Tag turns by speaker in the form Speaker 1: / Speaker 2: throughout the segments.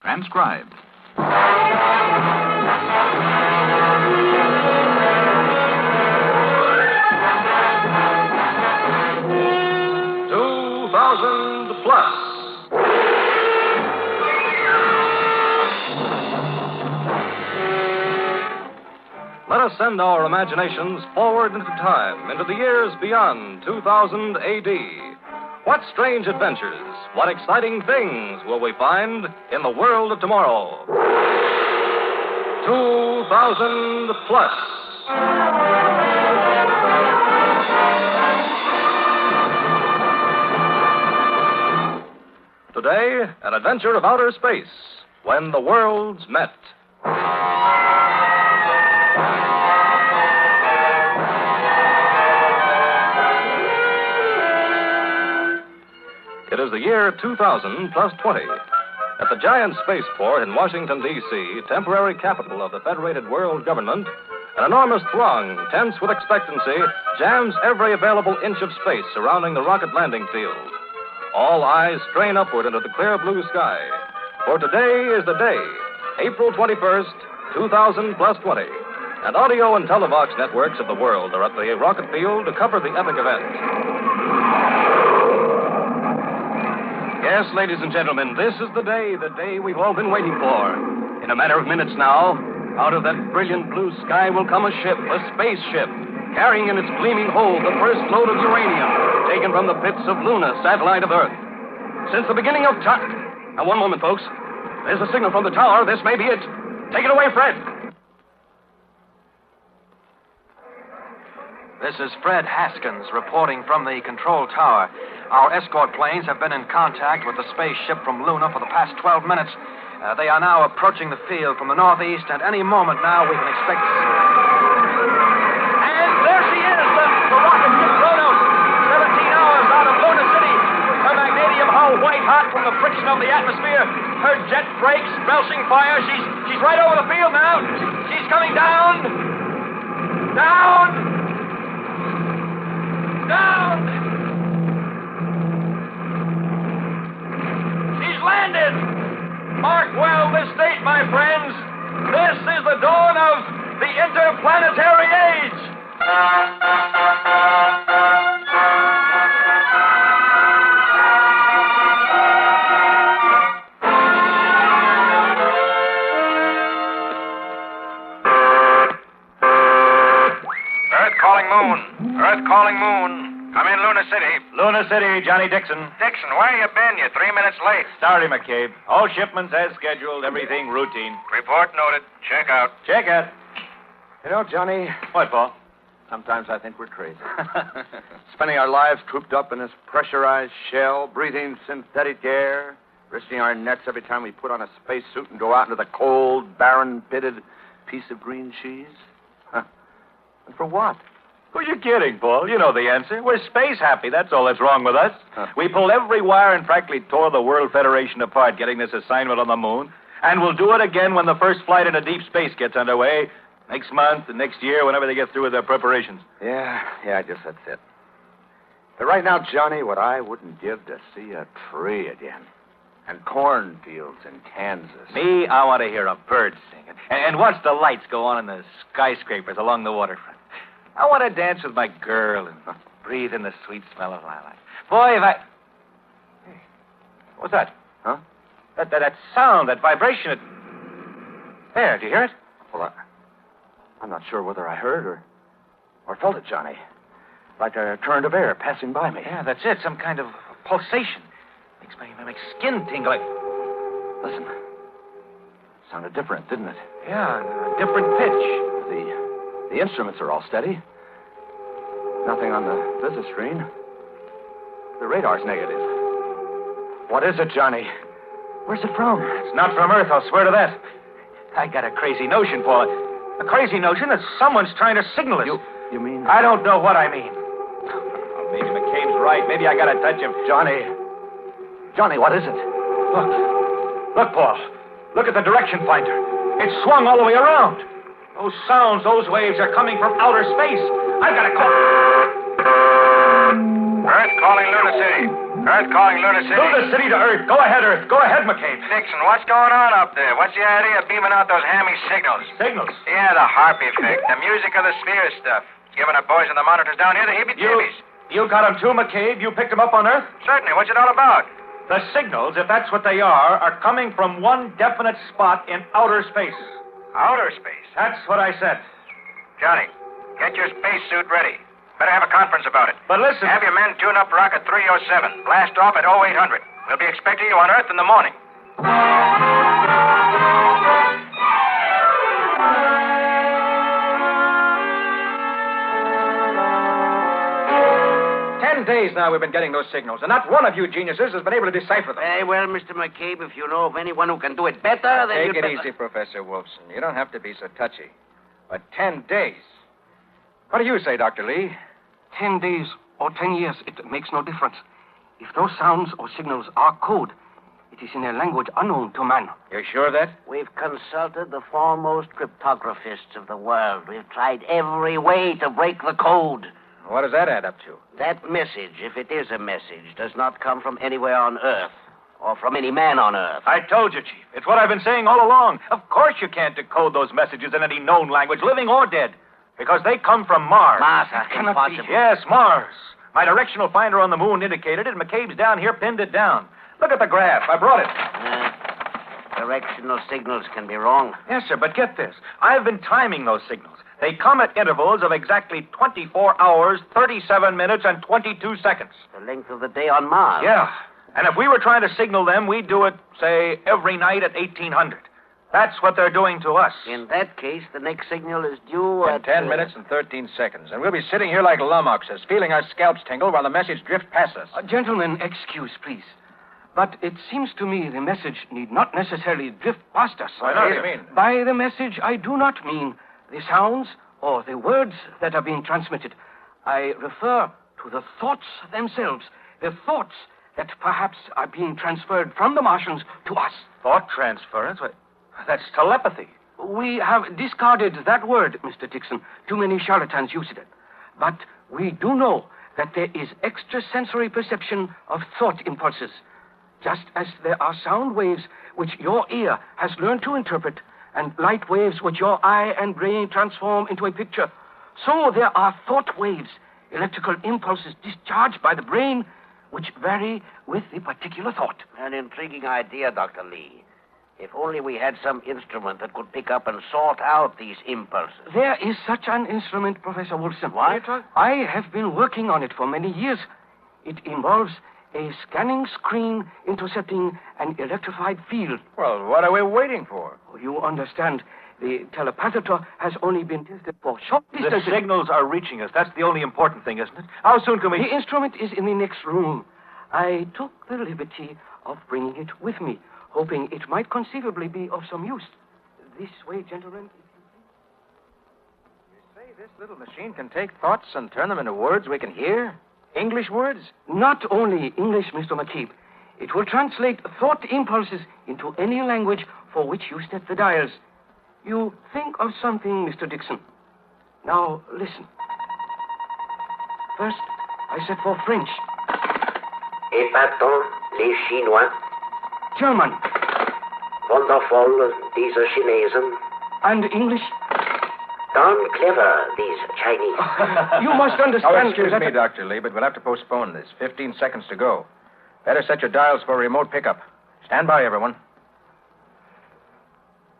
Speaker 1: Transcribed.
Speaker 2: Let us send our imaginations forward into time, into the years beyond 2000 A.D. What strange adventures, what exciting things will we find in the world of tomorrow? 2000 plus. Today, an adventure of outer space, when the worlds met. It is the year 2000 plus 20. At the giant spaceport in Washington, D.C., temporary capital of the Federated World Government, an enormous throng, tense with expectancy, jams every available inch of space surrounding the rocket landing field. All eyes strain upward into the clear blue sky. For today is the day, April 21st, 2000 plus 20. And audio and televox networks of the world are at the rocket field to cover the epic event. Yes, ladies and gentlemen, this is the day we've all been waiting for. In a matter of minutes now, out of that brilliant blue sky will come a ship, a spaceship, carrying in its gleaming hold the first load of uranium taken from the pits of Luna, satellite of Earth. Since the beginning of time... Now, one moment, folks. There's a signal from the tower. This may be it. Take it away, Fred.
Speaker 3: This is Fred Haskins reporting from the control tower. Our escort planes have been in contact with the spaceship from Luna for the past 12 minutes. They are now approaching the field from the northeast, and any moment now we can expect... And there she is, the rocket ship Kronos, 17 hours out of Luna City. Her magnesium hull white hot from the friction of the atmosphere. Her jet brakes belching fire. She's right over the field now. She's coming down. Down. She's landed. Mark well this date, my friends. This is the dawn of the interplanetary age.
Speaker 4: Earth calling moon. I'm in Luna City.
Speaker 5: Luna City, Johnny Dixon.
Speaker 4: Dixon, where you been? You're 3 minutes late.
Speaker 5: Sorry, McCabe. All shipments as scheduled, everything routine.
Speaker 4: Report noted. Check out.
Speaker 5: Check it.
Speaker 6: You know, Johnny,
Speaker 5: What, Paul?
Speaker 6: sometimes I think we're crazy. Spending our lives cooped up in this pressurized shell, breathing synthetic air, risking our necks every time we put on a spacesuit and go out into the cold, barren, pitted piece of green cheese. Huh. And for what?
Speaker 5: Who are you kidding, Paul? You know the answer. We're space happy. That's all that's wrong with us.
Speaker 6: Huh.
Speaker 5: We pulled every wire and practically tore the World Federation apart getting this assignment on the moon. And we'll do it again when the first flight into deep space gets underway. Next month and next year, whenever they get through with their preparations.
Speaker 6: Yeah, I guess that's it. But right now, Johnny, what I wouldn't give to see a tree again. And cornfields in Kansas.
Speaker 5: Me, I want to hear a bird singing. And watch the lights go on in the skyscrapers along the waterfront. I want to dance with my girl and breathe in the sweet smell of lilac. Boy, if I... Hey, what's that?
Speaker 6: Huh?
Speaker 5: That sound, that vibration. There, do you hear it?
Speaker 6: Well, I'm not sure whether I heard or felt it, Johnny. Like a current of air passing by me.
Speaker 5: Yeah, that's it. Some kind of pulsation. Makes my skin tingle.
Speaker 6: Listen. Sounded different, didn't it?
Speaker 5: Yeah, a different pitch.
Speaker 6: The instruments are all steady. Nothing on the visit screen. The radar's negative. What is it, Johnny? Where's it from?
Speaker 5: It's not from Earth, I'll swear to that. I got a crazy notion, Paul. A crazy notion that someone's trying to signal us.
Speaker 6: You mean?
Speaker 5: I don't know what I mean. Oh, maybe McCabe's right. Maybe I got a touch of...
Speaker 6: Johnny, what is it?
Speaker 5: Look, Paul. Look at the direction finder. It's swung all the way around. Those sounds, those waves are coming from outer space. I've got to call...
Speaker 4: Earth calling Luna City. Earth calling Luna City.
Speaker 3: Luna City to Earth. Go ahead, Earth. Go ahead, McCabe.
Speaker 4: Dixon, what's going on up there? What's the idea of beaming out those hammy signals?
Speaker 3: Signals.
Speaker 4: Yeah, the harp effect. The music of the sphere stuff. Giving the boys on the monitors down here the heebie-jeebies.
Speaker 3: You got them too, McCabe? You picked them up on Earth?
Speaker 4: Certainly. What's it all about?
Speaker 3: The signals, if that's what they are coming from one definite spot in outer space.
Speaker 4: Outer space.
Speaker 3: That's what I said.
Speaker 4: Johnny, get your spacesuit ready. Better have a conference about it.
Speaker 3: But listen...
Speaker 4: Have your men tune up rocket 307. Blast off at 0800. We'll be expecting you on Earth in the morning.
Speaker 3: 10 days now we've been getting those signals, and not one of you geniuses has been able to decipher them.
Speaker 1: Very well, Mr. McCabe, if you know of anyone who can do it better, then
Speaker 7: Take it easy, Professor Wolfson. You don't have to be so touchy. But 10 days. What do you say, Dr. Lee?
Speaker 8: 10 days or 10 years, it makes no difference. If those sounds or signals are code, it is in a language unknown to man.
Speaker 7: You're sure of that?
Speaker 1: We've consulted the foremost cryptographists of the world. We've tried every way to break the code.
Speaker 7: What does that add up to?
Speaker 1: That message, if it is a message, does not come from anywhere on Earth or from any man on Earth.
Speaker 3: I told you, Chief. It's what I've been saying all along. Of course you can't decode those messages in any known language, living or dead, because they come from Mars.
Speaker 1: Mars, that cannot be.
Speaker 3: Yes, Mars. My directional finder on the moon indicated it. McCabe's down here pinned it down. Look at the graph. I brought it.
Speaker 1: Directional signals can be wrong.
Speaker 3: Yes, sir, but get this. I've been timing those signals. They come at intervals of exactly 24 hours, 37 minutes, and 22 seconds.
Speaker 1: The length of the day on Mars.
Speaker 3: Yeah. And if we were trying to signal them, we'd do it, say, every night at 1800. That's what they're doing to us.
Speaker 1: In that case, the next signal is due
Speaker 7: In
Speaker 1: at...
Speaker 7: 10 minutes and 13 seconds. And we'll be sitting here like lummoxes, feeling our scalps tingle while the message drifts past us.
Speaker 8: Gentlemen, excuse, please. But it seems to me the message need not necessarily drift past us.
Speaker 7: Why not? What do you mean?
Speaker 8: By the message, I do not mean the sounds or the words that are being transmitted. I refer to the thoughts themselves, the thoughts that perhaps are being transferred from the Martians to us.
Speaker 3: Thought transference? That's telepathy.
Speaker 8: We have discarded that word, Mr. Dixon. Too many charlatans use it. But we do know that there is extrasensory perception of thought impulses. Just as there are sound waves which your ear has learned to interpret, and light waves which your eye and brain transform into a picture, so there are thought waves, electrical impulses discharged by the brain, which vary with the particular thought.
Speaker 1: An intriguing idea, Dr. Lee. If only we had some instrument that could pick up and sort out these impulses.
Speaker 8: There is such an instrument, Professor Wolfson.
Speaker 1: What?
Speaker 8: I have been working on it for many years. It involves a scanning screen intercepting an electrified field.
Speaker 7: Well, what are we waiting for?
Speaker 8: You understand, the telepathator has only been tested for short
Speaker 3: The
Speaker 8: distances.
Speaker 3: signals are reaching us. That's the only important thing, isn't it? How soon can we...
Speaker 8: The instrument is in the next room. I took the liberty of bringing it with me, hoping it might conceivably be of some use. This way, gentlemen.
Speaker 7: You say this little machine can take thoughts and turn them into words we can hear? English words?
Speaker 8: Not only English, Mr. McCabe. It will translate thought impulses into any language for which you set the dials. You think of something, Mr. Dixon. Now, listen. First, I said for French.
Speaker 1: Épatant, les Chinois.
Speaker 8: German.
Speaker 1: Wonderful, diese Chinesen.
Speaker 8: And English.
Speaker 1: Darn clever, these Chinese.
Speaker 8: You must
Speaker 7: Oh,
Speaker 8: understand...
Speaker 7: excuse
Speaker 8: that-
Speaker 7: me, Dr. Lee, but we'll have to postpone this. 15 seconds to go. Better set your dials for a remote pickup. Stand by, everyone.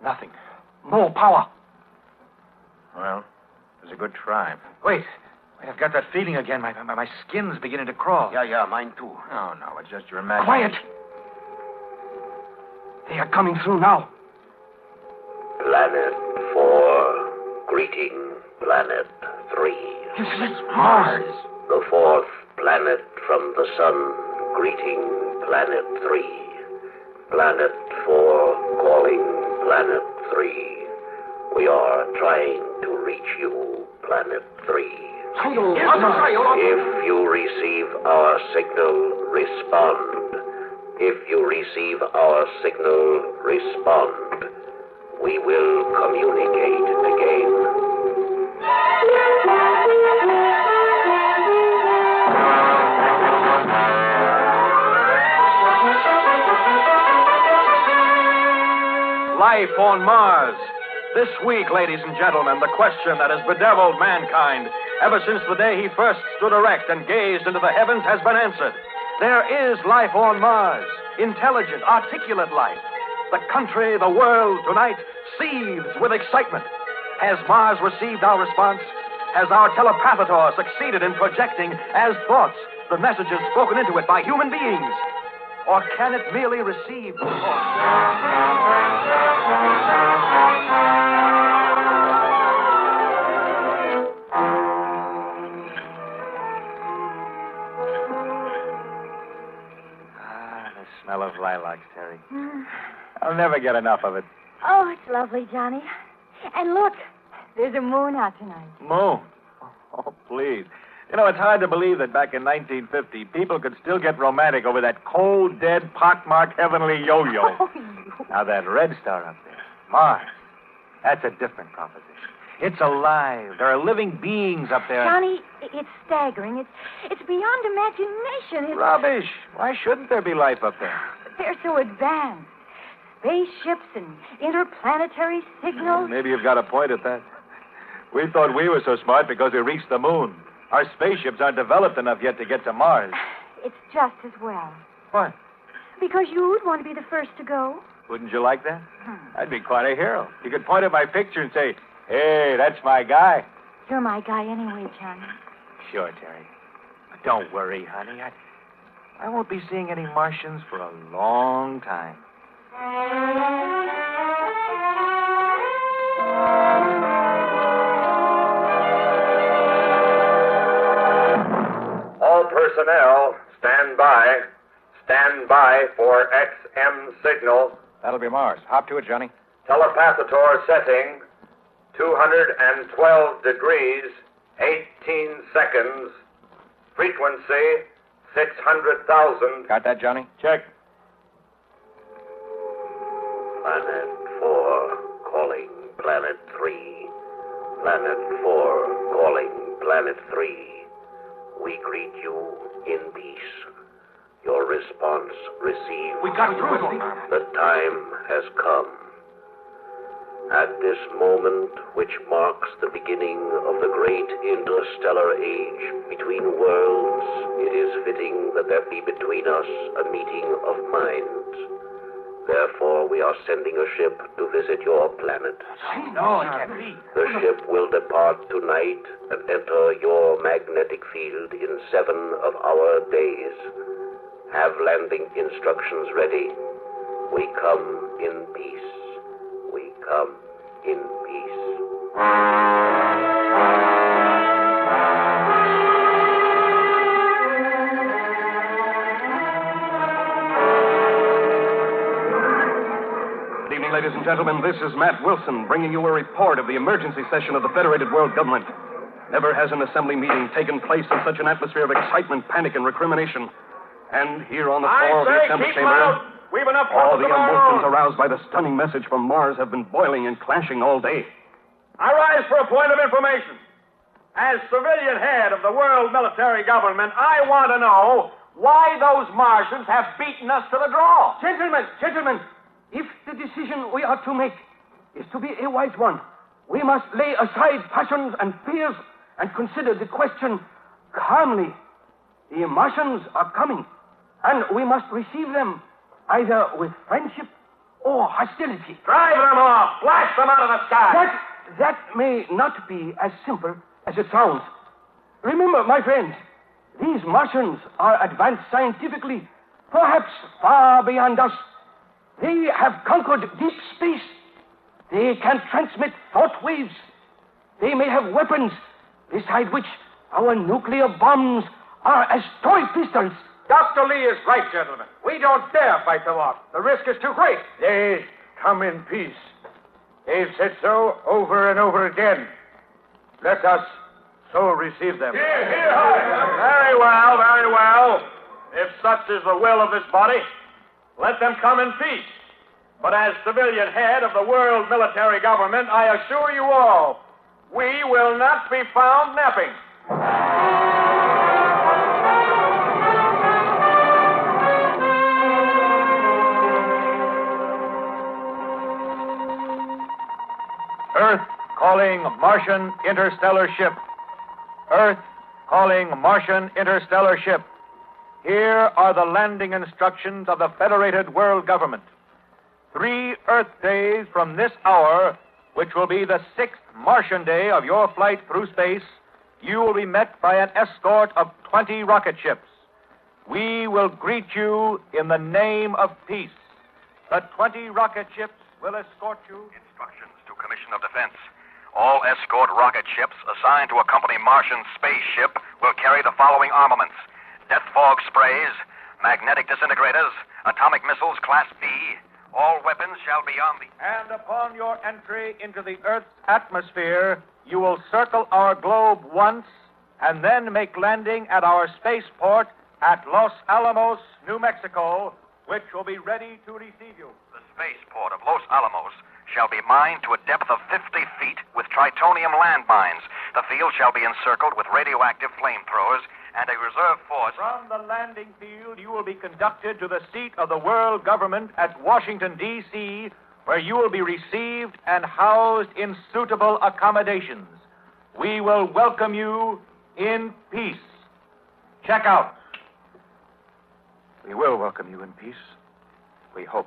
Speaker 3: Nothing.
Speaker 8: More power.
Speaker 7: Well, it was a good try.
Speaker 3: Wait, I've got that feeling again. My skin's beginning to crawl.
Speaker 1: Yeah, mine too.
Speaker 7: Oh, no, it's just your imagination.
Speaker 8: Quiet. They are coming through now.
Speaker 1: Planet 4, greeting Planet 3.
Speaker 8: This is Mars.
Speaker 1: The fourth planet from the sun, greeting Planet 3. Planet 4 calling Planet 3. We are trying to reach you, Planet 3. If you receive our signal, respond. If you receive our signal, respond. We will communicate again.
Speaker 3: Life on Mars. This week, ladies and gentlemen, the question that has bedeviled mankind ever since the day he first stood erect and gazed into the heavens has been answered. There is life on Mars. Intelligent, articulate life. The country, the world, tonight seethes with excitement. Has Mars received our response? Has our telepathator succeeded in projecting as thoughts the messages spoken into it by human beings? Or can it merely receive
Speaker 5: the smell of lilacs, Terry. I'll never get enough of it.
Speaker 9: Oh, it's lovely, Johnny. And look, there's a moon out tonight.
Speaker 5: Moon? Oh, please. You know, it's hard to believe that back in 1950, people could still get romantic over that cold, dead, pockmarked heavenly yo-yo.
Speaker 9: Oh,
Speaker 5: Now, that red star up there, Mars, that's a different proposition. It's alive. There are living beings up there.
Speaker 9: Johnny, it's staggering. It's beyond imagination. It's...
Speaker 5: Rubbish. Why shouldn't there be life up there?
Speaker 9: They're so advanced. Spaceships and interplanetary signals.
Speaker 5: Maybe you've got a point at that. We thought we were so smart because we reached the moon. Our spaceships aren't developed enough yet to get to Mars.
Speaker 9: It's just as well.
Speaker 5: What?
Speaker 9: Because you'd want to be the first to go.
Speaker 5: Wouldn't you like that? I'd be quite a hero. You could point at my picture and say, hey, that's my guy.
Speaker 9: You're my guy anyway, Johnny.
Speaker 5: Sure, Terry. But don't worry, honey. I won't be seeing any Martians for a long time.
Speaker 10: All personnel, stand by. Stand by for XM signal.
Speaker 7: That'll be Mars. Hop to it, Johnny.
Speaker 10: Telepathator setting 212 degrees, 18 seconds. Frequency 600,000.
Speaker 7: Got that, Johnny?
Speaker 5: Check.
Speaker 1: Planet 4 calling Planet 3. Planet 4 calling Planet 3. We greet you in peace. Your response received.
Speaker 8: We got through it.
Speaker 1: The time has come. At this moment, which marks the beginning of the great interstellar age between worlds, it is fitting that there be between us a meeting of minds. Therefore, we are sending a ship to visit your planet.
Speaker 8: No, it can't be.
Speaker 1: The ship will depart tonight and enter your magnetic field in 7 of our days. Have landing instructions ready. We come in peace. We come in peace.
Speaker 3: Good evening, ladies and gentlemen. This is Matt Wilson bringing you a report of the emergency session of the Federated World Government. Never has an assembly meeting taken place in such an atmosphere of excitement, panic, and recrimination. And here on the floor of the assembly chamber, We've enough all the emotions aroused by the stunning message from Mars have been boiling and clashing all day.
Speaker 10: I rise for a point of information. As civilian head of the world military government, I want to know why those Martians have beaten us to the draw.
Speaker 8: Gentlemen, if the decision we are to make is to be a wise one, we must lay aside passions and fears and consider the question calmly. The Martians are coming, and we must receive them either with friendship or hostility.
Speaker 10: Drive them off. Blast them out of the sky.
Speaker 8: That may not be as simple as it sounds. Remember, my friends, these Martians are advanced scientifically, perhaps far beyond us. They have conquered deep space. They can transmit thought waves. They may have weapons beside which our nuclear bombs are as toy pistols.
Speaker 10: Dr. Lee is right, gentlemen. We don't dare fight them off. The risk is too great.
Speaker 6: They come in peace. They've said so over and over again. Let us so receive them.
Speaker 10: Very well, very well. If such is the will of this body, let them come in peace. But as civilian head of the world military government, I assure you all, we will not be found napping. Earth calling Martian interstellar ship. Earth calling Martian interstellar ship. Here are the landing instructions of the Federated World Government. 3 Earth days from this hour, which will be the 6th Martian day of your flight through space, you will be met by an escort of 20 rocket ships. We will greet you in the name of peace. The 20 rocket ships will escort you.
Speaker 4: Instructions to Commission of Defense. All escort rocket ships assigned to accompany Martian spaceship will carry the following armaments: death fog sprays, magnetic disintegrators, atomic missiles Class B. All weapons shall be on the...
Speaker 10: And upon your entry into the Earth's atmosphere, you will circle our globe once and then make landing at our spaceport at Los Alamos, New Mexico, which will be ready to receive you.
Speaker 4: The spaceport of Los Alamos shall be mined to a depth of 50 feet with tritonium landmines. The field shall be encircled with radioactive flamethrowers and a reserve force.
Speaker 10: From the landing field, you will be conducted to the seat of the world government at Washington, D.C., where you will be received and housed in suitable accommodations. We will welcome you in peace. Check out.
Speaker 6: We will welcome you in peace. We hope.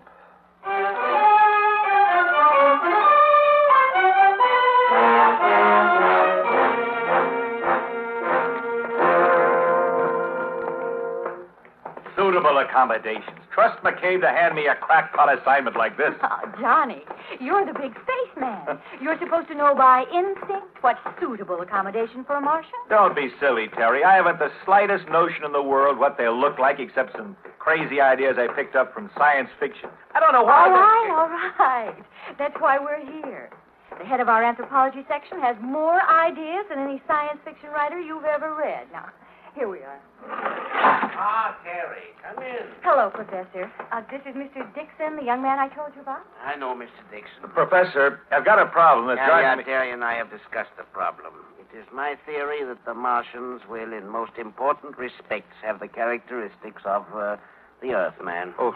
Speaker 5: Suitable accommodations. Trust McCabe to hand me a crackpot assignment like this.
Speaker 9: Oh, Johnny, you're the big spaceman. You're supposed to know by instinct what's suitable accommodation for a Martian.
Speaker 5: Don't be silly, Terry. I haven't the slightest notion in the world what they'll look like except some crazy ideas I picked up from science fiction. I don't know why.
Speaker 9: All right. That's why we're here. The head of our anthropology section has more ideas than any science fiction writer you've ever read. Now, here we are.
Speaker 1: Ah, Terry, come in.
Speaker 9: Hello, Professor. This is Mr. Dixon, the young man I told you about.
Speaker 1: I know, Mr. Dixon.
Speaker 5: Professor, I've got a problem that's driving me...
Speaker 1: Terry and I have discussed the problem. It is my theory that the Martians will, in most important respects, have the characteristics of the Earthman.
Speaker 5: Oh,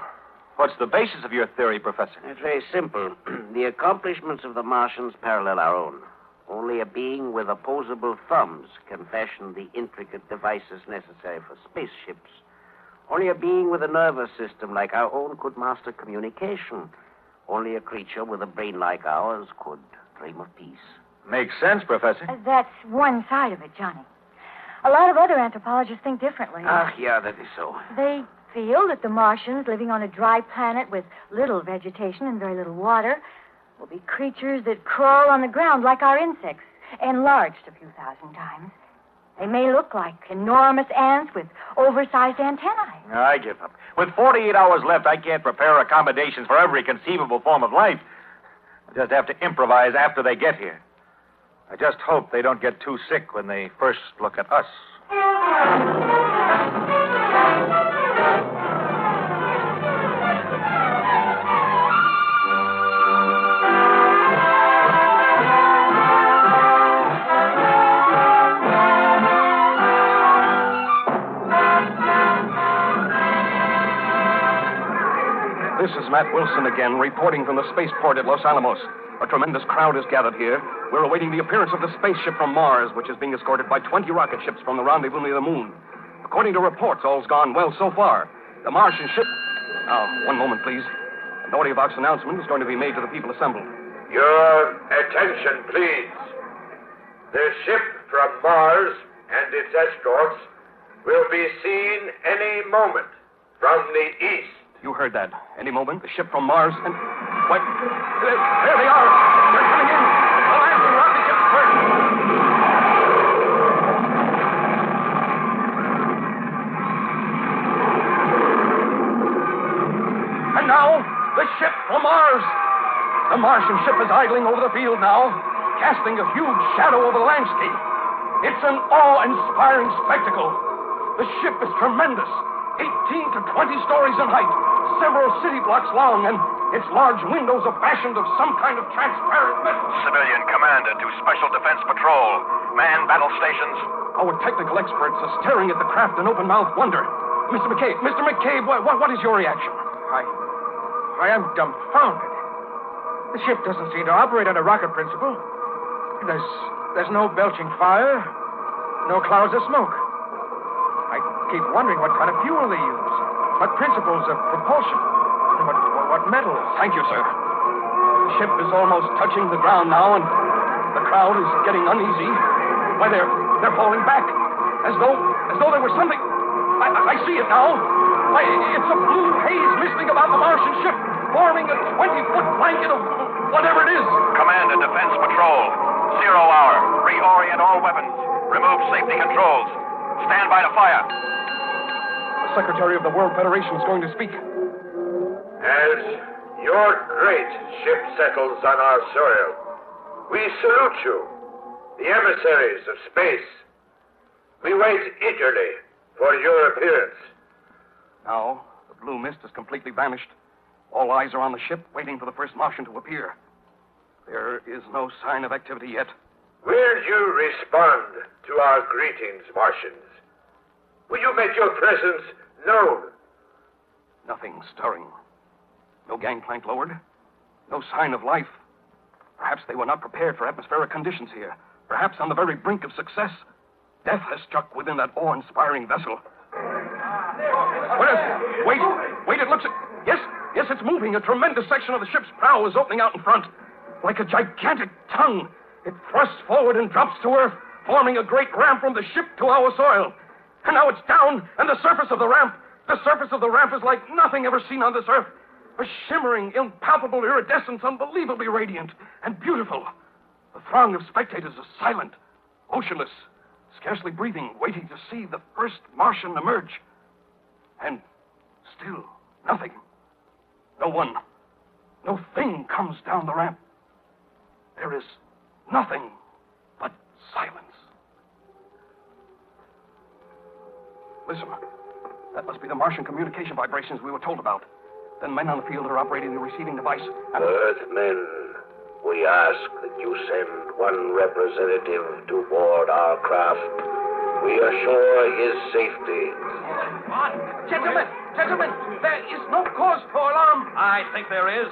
Speaker 5: what's the basis of your theory, Professor?
Speaker 1: It's very simple. The accomplishments of the Martians parallel our own. Only a being with opposable thumbs can fashion the intricate devices necessary for spaceships. Only a being with a nervous system like our own could master communication. Only a creature with a brain like ours could dream of peace.
Speaker 5: Makes sense, Professor.
Speaker 9: That's one side of it, Johnny. A lot of other anthropologists think differently.
Speaker 1: Yeah, that is so.
Speaker 9: They feel that the Martians, living on a dry planet with little vegetation and very little water, will be creatures that crawl on the ground like our insects, enlarged a few thousand times. They may look like enormous ants with oversized antennae.
Speaker 5: I give up. With 48 hours left, I can't prepare accommodations for every conceivable form of life. I just have to improvise after they get here. I just hope they don't get too sick when they first look at us.
Speaker 8: This is Matt Wilson again, reporting from the spaceport at Los Alamos. A tremendous crowd is gathered here. We're awaiting the appearance of the spaceship from Mars, which is being escorted by 20 rocket ships from the rendezvous near the moon. According to reports, all's gone well so far. The Martian ship... Now, one moment, please. An audio box announcement is going to be made to the people assembled.
Speaker 11: Your attention, please. The ship from Mars and its escorts will be seen any moment from the east.
Speaker 8: You heard that. Any moment, the ship from Mars and... Wait. There they are. They're coming in. The landing rocket ships first. And now, the ship from Mars. The Martian ship is idling over the field now, casting a huge shadow over the landscape. It's an awe-inspiring spectacle. The ship is tremendous. 18 to 20 stories in height, several city blocks long, and its large windows are fashioned of some kind of transparent metal.
Speaker 4: Civilian commander to Special Defense Patrol. Man battle stations.
Speaker 8: Our technical experts are staring at the craft in open-mouthed wonder. Mr. McCabe, what is your reaction?
Speaker 6: I am dumbfounded.
Speaker 8: The ship doesn't seem to operate on a rocket principle. There's no belching fire, no clouds of smoke. I keep wondering what kind of fuel they use, what principles of propulsion, and what metals.
Speaker 3: Thank you, sir. The ship is almost touching the ground now, and the crowd is getting uneasy. Why, they're falling back, as though there was something. I see it now. Why, it's a blue haze misting about the Martian ship, forming a 20-foot blanket of whatever it is.
Speaker 4: Command and Defense Patrol. 0 hour. Reorient all weapons. Remove safety controls. Stand by to fire.
Speaker 3: The Secretary of the World Federation is going to speak.
Speaker 11: As your great ship settles on our soil, we salute you, the emissaries of space. We wait eagerly for your appearance.
Speaker 3: Now, the blue mist has completely vanished. All eyes are on the ship, waiting for the first Martian to appear. There is no sign of activity yet.
Speaker 11: Will you respond to our greetings, Martians? Will you make your presence known?
Speaker 3: Nothing stirring. No gangplank lowered. No sign of life. Perhaps they were not prepared for atmospheric conditions here. Perhaps on the very brink of success, death has struck within that awe-inspiring vessel. What is it? Wait, it looks... Yes, it's moving. A tremendous section of the ship's prow is opening out in front. Like a gigantic tongue, it thrusts forward and drops to earth, forming a great ramp from the ship to our soil. And now it's down, and the surface of the ramp is like nothing ever seen on this earth. A shimmering, impalpable iridescence, unbelievably radiant and beautiful. The throng of spectators is silent, motionless, scarcely breathing, waiting to see the first Martian emerge. And still nothing. No one, no thing comes down the ramp. There is nothing but silence. Listen, that must be the Martian communication vibrations we were told about. Then men on the field are operating the receiving device.
Speaker 1: Earthmen, we ask that you send one representative to board our craft. We assure his safety.
Speaker 8: Gentlemen, there is no cause for alarm.
Speaker 3: I think there is.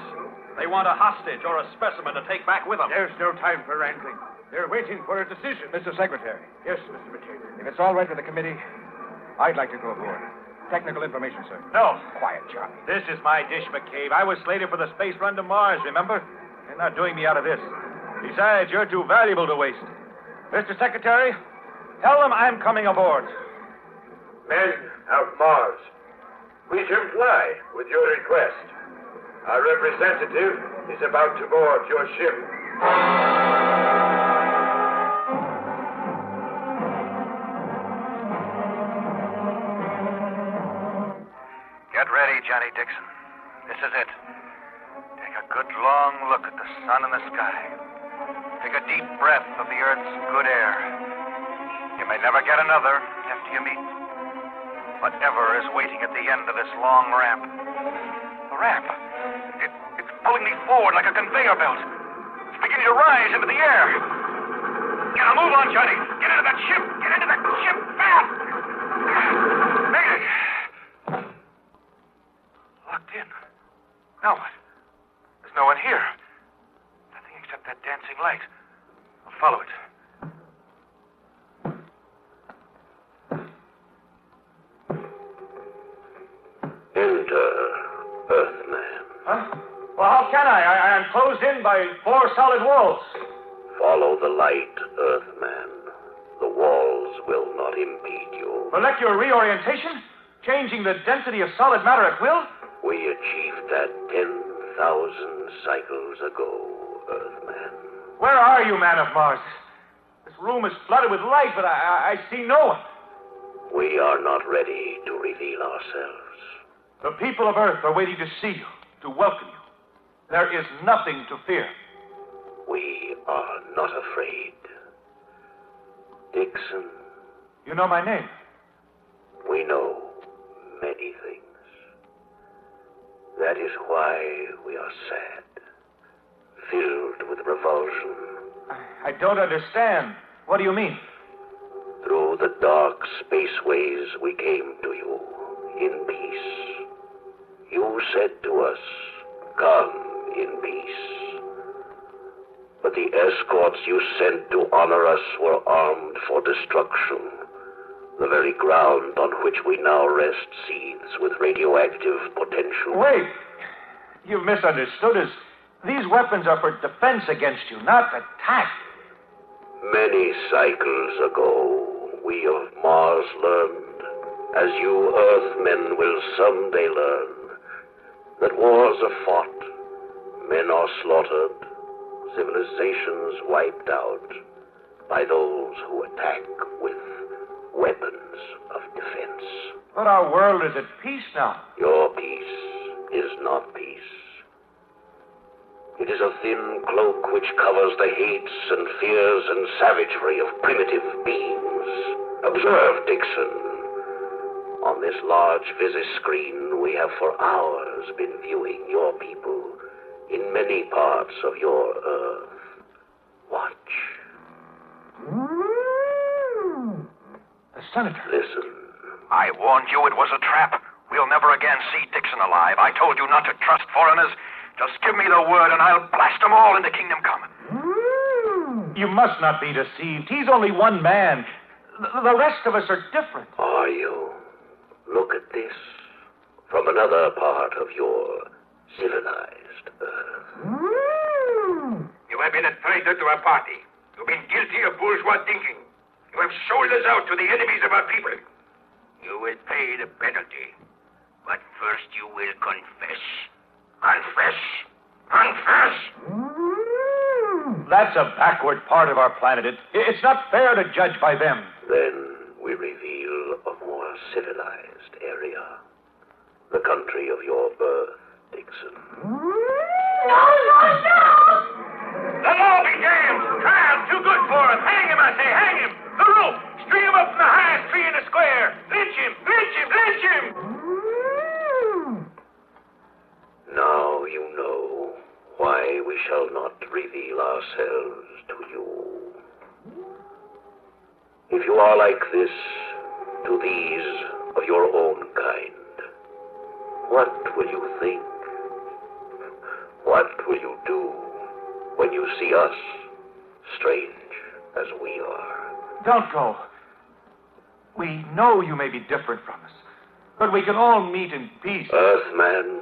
Speaker 3: They want a hostage or a specimen to take back with them.
Speaker 6: There's no time for wrangling. They're waiting for a decision.
Speaker 7: Mr. Secretary,
Speaker 6: Yes, Mr. McCabe.
Speaker 7: if it's all right with the committee, I'd like to go aboard. Technical information, sir.
Speaker 3: No.
Speaker 7: Quiet, Johnny.
Speaker 3: This is my dish, McCabe. I was slated for the space run to Mars, remember? They're not doing me out of this. Besides, you're too valuable to waste. Mr. Secretary, tell them I'm coming aboard.
Speaker 11: Men of Mars, we comply with your request. Our representative is about to board your ship.
Speaker 4: Get ready, Johnny Dixon. This is it. Take a good long look at the sun and the sky. Take a deep breath of the Earth's good air. You may never get another after you meet whatever is waiting at the end of this long ramp. The ramp. It's pulling me forward like a conveyor belt. It's beginning to rise into the air. Get a move on, Johnny. Get into that ship. Get into that ship fast. Made it. Locked in. Now what? There's no one here. Nothing except that dancing light. I'll follow it.
Speaker 1: Enter, Earthman.
Speaker 3: Huh? Well, how can I? I'm closed in by 4 solid walls.
Speaker 1: Follow the light, Earthman. The walls will not impede you.
Speaker 3: Molecular reorientation? Changing the density of solid matter at will?
Speaker 1: We achieved that 10,000 cycles ago, Earthman.
Speaker 3: Where are you, man of Mars? This room is flooded with light, but I see no one.
Speaker 1: We are not ready to reveal ourselves.
Speaker 3: The people of Earth are waiting to see you, to welcome you. There is nothing to fear.
Speaker 1: We are not afraid. Dixon,
Speaker 3: You know my name.
Speaker 1: we know many things. That is why we are sad, filled with revulsion.
Speaker 3: I don't understand. What do you mean?
Speaker 1: Through the dark spaceways we came to you in peace. You said to us, come in peace. But the escorts you sent to honor us were armed for destruction. The very ground on which we now rest seethes with radioactive potential.
Speaker 7: Wait. You've misunderstood us. These weapons are for defense against you, not attack.
Speaker 1: Many cycles ago, we of Mars learned, as you Earthmen will someday learn, that wars are fought, men are slaughtered, civilizations wiped out by those who attack with weapons of defense.
Speaker 7: But our world is at peace now.
Speaker 1: Your peace is not peace. It is a thin cloak which covers the hates and fears and savagery of primitive beings. Observe, Dixon. On this large screen, we have for hours been viewing your people in many parts of your Earth. Watch.
Speaker 7: The Senator.
Speaker 1: Listen.
Speaker 4: I warned you it was a trap. We'll never again see Dixon alive. I told you not to trust foreigners. Just give me the word and I'll blast them all into Kingdom Come.
Speaker 7: You must not be deceived. He's only one man. The rest of us are different.
Speaker 1: Are you? Look at this. From another part of your civilized Earth.
Speaker 11: You have been a traitor to our party. You've been guilty of bourgeois thinking. You have sold us out to the enemies of our people. You will pay the penalty. But first you will confess. Confess! Confess!
Speaker 7: That's a backward part of our planet. It's not fair to judge by them.
Speaker 1: Then we reveal a more civilized area. The country of your birth, Dixon.
Speaker 11: No! The law be damned! Trial's too good for him. Hang him, I say, hang him! The rope! String him up from the highest tree in the square! Lynch him! Lynch him! Lynch him!
Speaker 1: Now you know why we shall not reveal ourselves to you. If you are like this to these of your own kind, what will you think? What will you do when you see us, strange as we are?
Speaker 7: Don't go. We know you may be different from us, but we can all meet in peace.
Speaker 1: Earthman,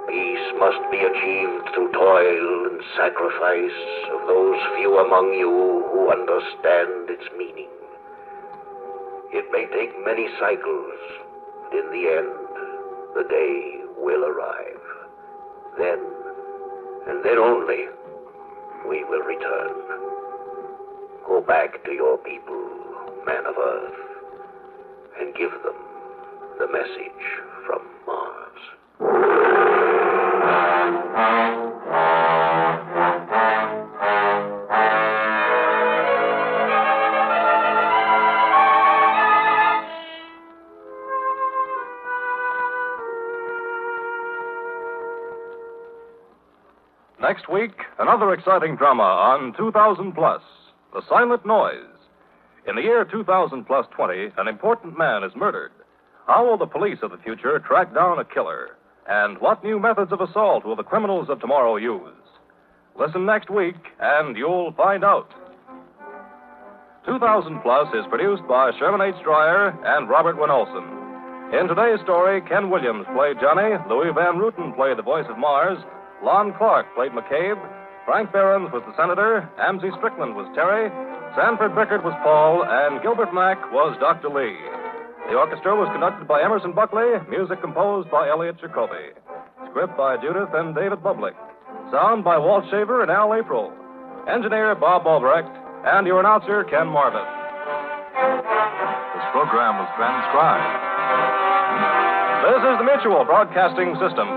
Speaker 1: peace must be achieved through toil and sacrifice of those few among you who understand its meaning. It may take many cycles, but in the end, the day will arrive. Then, and then only, we will return. Go back to your people, man of Earth, and give them the message from Mars.
Speaker 2: Next week, another exciting drama on 2000 Plus, The Silent Noise. In the year 2000 plus 20, an important man is murdered. How will the police of the future track down a killer? And what new methods of assault will the criminals of tomorrow use? Listen next week, and you'll find out. 2000 Plus is produced by Sherman H. Dreyer and Robert Wynne Olson. In today's story, Ken Williams played Johnny, Louis Van Ruten played the voice of Mars, Lon Clark played McCabe, Frank Behrens was the Senator, Amzie Strickland was Terry, Sanford Bickert was Paul, and Gilbert Mack was Dr. Lee. The orchestra was conducted by Emerson Buckley, music composed by Elliot Jacoby. Script by Judith and David Bublik. Sound by Walt Shaver and Al April. Engineer Bob Albrecht, and your announcer Ken Marvin.
Speaker 12: This program was transcribed.
Speaker 2: This is the Mutual Broadcasting System.